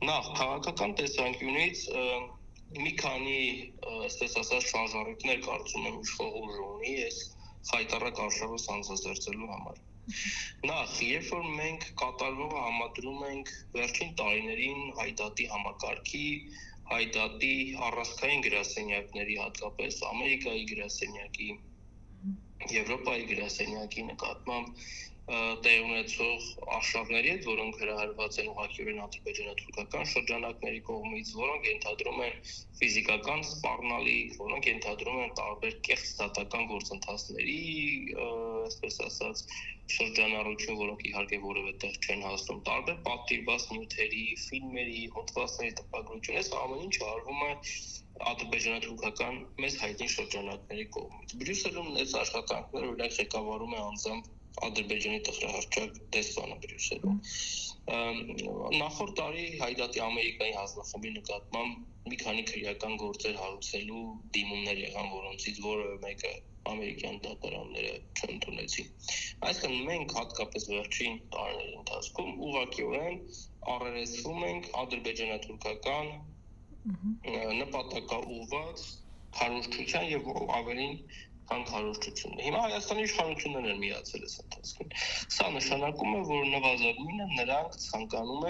Նախ քաղաքական տեսանկյունից մի քանի, այսպես ասած, շարժառիթներ կարծում եմ իշխող ուժ ունի այս խայտառակ արշավը սանձազերծելու համար։ Նախ, երբ որ մենք կատարվողը համադրում ենք վերջին տարիներին հայդատի համակարգի, հայդատի առանցքային գրասենյակների, հատկապես Ամերիկայի գրասենյակի, Եվրոպայի գրասենյակի նկատմամբ տեղ ունեցող արշավների հետ, որոնք հրահրված են ուղղակիորեն ադրբեջանա-թուրքական շրջանակների կողմից, որոնք ենթադրում են ֆիզիկական սպառնալիք, որոնք ենթադրում են տարբեր կեղծ դատական գործընթացների, այսպես ասած, շրջանառություն, որոնք իհարկե որևէ տեղ չեն հասնում, տարբեր պատվիրված նյութերի, ֆիլմերի, հոդվածների տպագրություն, այս ամեն ինչը արվում է ադրբեջանա-թուրքական մեծ հայտնի շրջանակների կողմից։ Բրյուսելում այս աշխատանքները օրինակ ղեկավարում է անձամբ Ադրբեջանի տխրահարճակ դեսպանը Բրյուսելում։ Նախորդ տարի հայդատի Ամերիկայի հանձնախմբի նկատմամբ մի քանի քրեական գործեր հարուցելու դիմումներ եղան, որոնցից որևէ մեկը ամերիկյան դատարանները չընդունեցին։ Այսինքն մենք հատկապես վերջին տարիների ընթացքում ուղղակիորեն առերեսվում ենք ադրբեջանա-թուրքական նպատակաուղղված քարոզչության եւ ավելին քան քարոզչությունը։ Հիմա Հայաստանի իշխանություններն են միացել այս ընթացքին։ Սա նշանակում է, որ նվազագույնը նրանք ցանկանում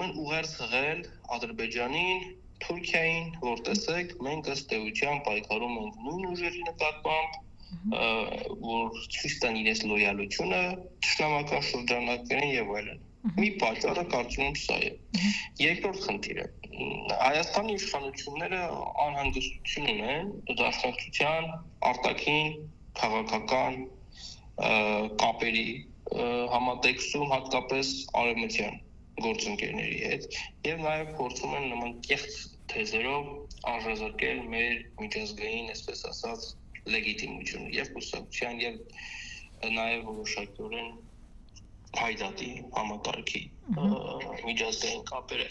են ուղերձ հղել Ադրբեջանին, Թուրքիային, որ տեսեք, մենք ըստ էության պայքարում ենք նույն ուժերի նկատմամբ, որ ցույց տան իրենց լոյալությունը թշնամական շրջանակներին եւ այլն։ Մի պատճառը կարծում եմ սա է։ Երկրորդ խնդիրը Հայաստանի իշխանությունները անհանգստություն ունեն դաշնակցության արտաքին քաղաքական կապերի համատեքստում, հատկապես արևմտյան գործընկերների հետ, եւ նաեւ փորձում են նման կեղծ թեզերով արժեզրկել մեր միջազգային, այսպես ասած, լեգիտիմությունը եւ կուսակցության եւ նաեւ որոշակիորեն հայդատի համակարգի միջազգային կապերը։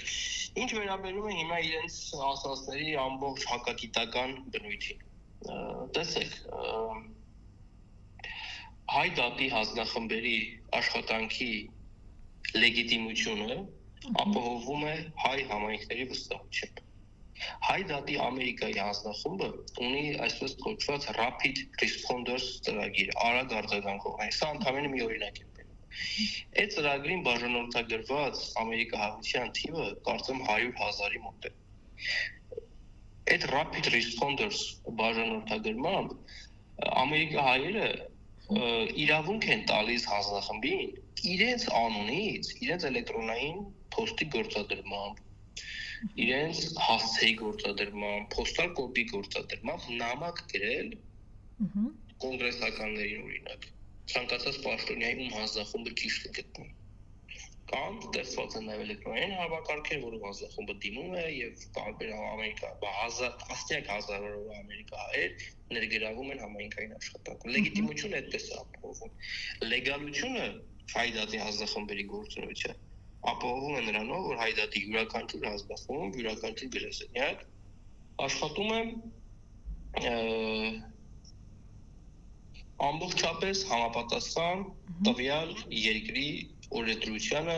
Ինչ վերաբերում է հիմա իրենց ասածների ամբողջ հակագիտական բնույթին։ Տեսեք, հայդատի հանձնախմբերի աշխատանքի լեգիտիմությունը ապահովում է հայ համայնքների վստահությամբ։ Հայդատի Ամերիկայի հանձնախումբը ունի այսպես կոչված Rapid Responders ծրագիր, արագ արձագանքողներ։ Սա ընդհանրապես մի օրինակ է։ Այդ ծրագրին բաժանորդագրված ամերիկահայության թիվը կարծեմ 100,000-ի մոտ է։ Այդ Rapid Responders բաժանորդագրմամբ ամերիկահայերը իրավունք են տալիս հանձնախմբին իրենց անունից, իրենց էլեկտրոնային փոստի գործադրմամբ, իրենց հասցեի գործադրմամբ, փոստալ կոդի գործադրմամբ նամակ գրել կոնգրեսականներին օրինակ, ցանկացած պաշտոնյայի ում հանձնախումբը ճիշտ է գտնում։ Կամ ստեղծված են նաև էլեկտրոնային հավաքարքեր, որով հանձնախումբը դիմում է եւ տարբեր Ամերիկա, տասնյակ հազարավոր ամերիկահայեր ներգրավում են համայնքային աշխատանքում։ Լեգիտիմությունը այդպես է ապահովում։ Լեգալությունը հայդատի հանձնախմբերի գործունեության ապահովում է նրանով, որ հայդատի յուրաքանչյուր հանձնախումբ, յուրաքանչյուր գրասենյակ աշխատում է ամբողջապես համապատասխան տվյալ երկրի օրենսդրությանը,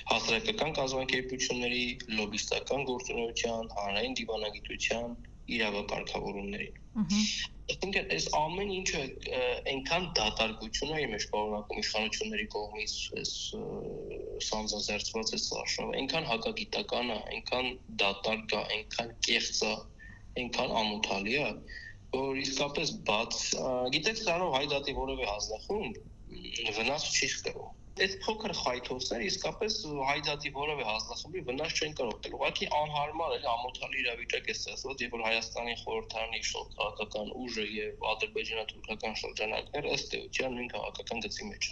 հասարակական կազմակերպությունների, լոբիստական գործունեության, հանրային դիվանագիտության իրավակարգավորումներին։ Այսինքն այս ամեն ինչը այնքան դատարկություն է մեր շարունակում իշխանությունների կողմից այս սանձազերծված այս արշավը, այնքան հակագիտական է, այնքան դատարկ է, այնքան կեղծ է, այնքան ամոթալի է, որ իսկապես բաց, գիտեք, սրանով հայդատի որևէ հանձնախումբ վնաս չի կրում։ Այս փոքր խայթոցները իսկապես հայդատի որևէ հանձնախմբի վնաս չեն կարող տալ։ Ուղղակի անհարմար է, ամոթալի իրավիճակ է ստեղծված, երբ որ Հայաստանի խորհրդարանի իշխող քաղաքական ուժը եւ ադրբեջանա-թուրքական շրջանակները ըստ էության նույն քաղաքական գծի մեջ